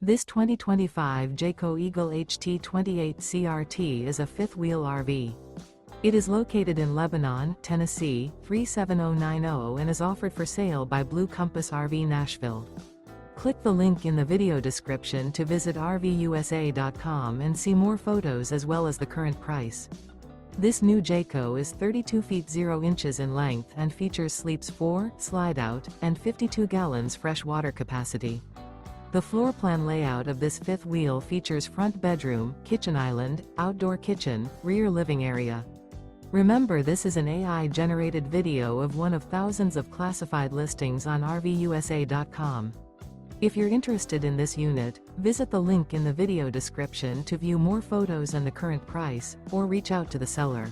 This 2025 Jayco Eagle HT 28 CRT is a fifth-wheel RV. It is located in Lebanon, Tennessee, 37090 and is offered for sale by Blue Compass RV Nashville. Click the link in the video description to visit RVUSA.com and see more photos as well as the current price. This new Jayco is 32 feet 0 inches in length and features sleeps 4, slide-out, and 52 gallons fresh water capacity. The floor plan layout of this fifth wheel features front bedroom, kitchen island, outdoor kitchen, rear living area. Remember, this is an AI-generated video of one of thousands of classified listings on RVUSA.com. If you're interested in this unit, visit the link in the video description to view more photos and the current price, or reach out to the seller.